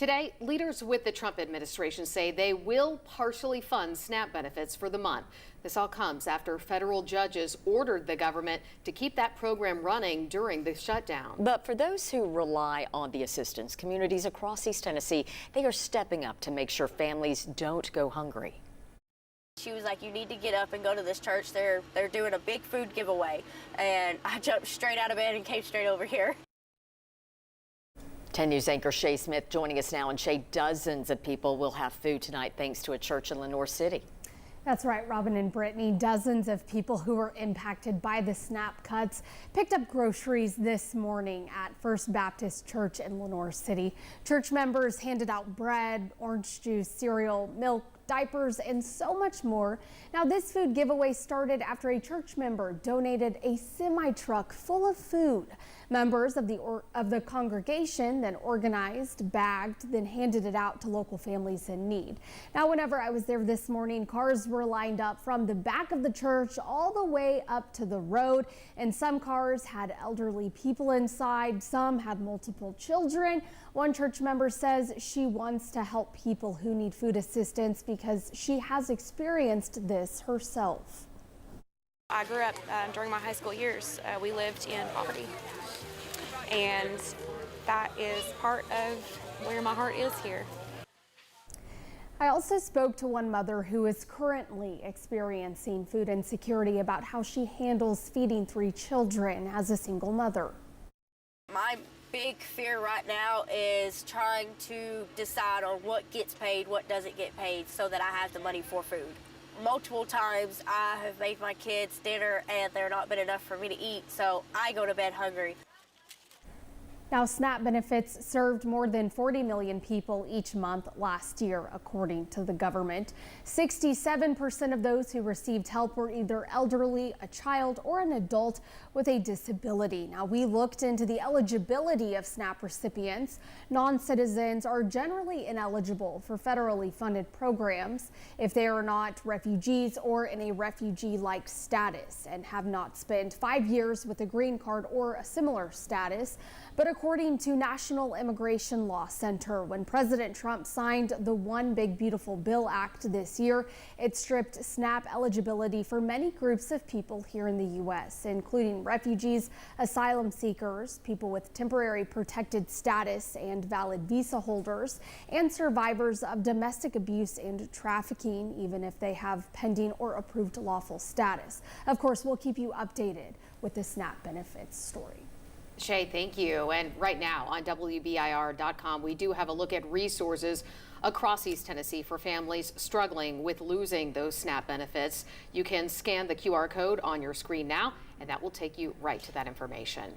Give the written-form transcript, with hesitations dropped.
Today, leaders with the Trump administration say they will partially fund SNAP benefits for the month. This all comes after federal judges ordered the government to keep that program running during the shutdown. But for those who rely on the assistance, communities across East Tennessee, they are stepping up to make sure families don't go hungry. She was like, you need to get up and go to this church. They're doing a big food giveaway. And I jumped straight out of bed and came straight over here. 10 News anchor Shay Smith joining us now. And Shay, dozens of people will have food tonight thanks to a church in Lenoir City. That's right, Robin and Brittany. Dozens of people who were impacted by the SNAP cuts picked up groceries this morning at First Baptist Church in Lenoir City. Church members handed out bread, orange juice, cereal, milk, diapers, and so much more. Now, this food giveaway started after a church member donated a semi-truck full of food. Members of the congregation then organized, bagged, then handed it out to local families in need. Now, whenever I was there this morning, cars were lined up from the back of the church all the way up to the road, and some cars had elderly people inside, some had multiple children. One church member says she wants to help people who need food assistance because she has experienced this herself. I grew up during my high school years. We lived in poverty, and that is part of where my heart is here. I also spoke to one mother who is currently experiencing food insecurity about how she handles feeding 3 children as a single mother. My big fear right now is trying to decide on what gets paid, what doesn't get paid, so that I have the money for food. Multiple times I have made my kids dinner and they're not been enough for me to eat, so I go to bed hungry. Now, SNAP benefits served more than 40 million people each month last year, according to the government. 67% of those who received help were either elderly, a child, or an adult with a disability. Now, we looked into the eligibility of SNAP recipients. Non-citizens are generally ineligible for federally funded programs if they are not refugees or in a refugee-like status and have not spent 5 years with a green card or a similar status. But according to National Immigration Law Center, when President Trump signed the One Big Beautiful Bill Act this year, it stripped SNAP eligibility for many groups of people here in the U.S., including refugees, asylum seekers, people with temporary protected status and valid visa holders, and survivors of domestic abuse and trafficking, even if they have pending or approved lawful status. Of course, we'll keep you updated with the SNAP benefits story. Shay, thank you. And right now on WBIR.com, we do have a look at resources across East Tennessee for families struggling with losing those SNAP benefits. You can scan the QR code on your screen now, and that will take you right to that information.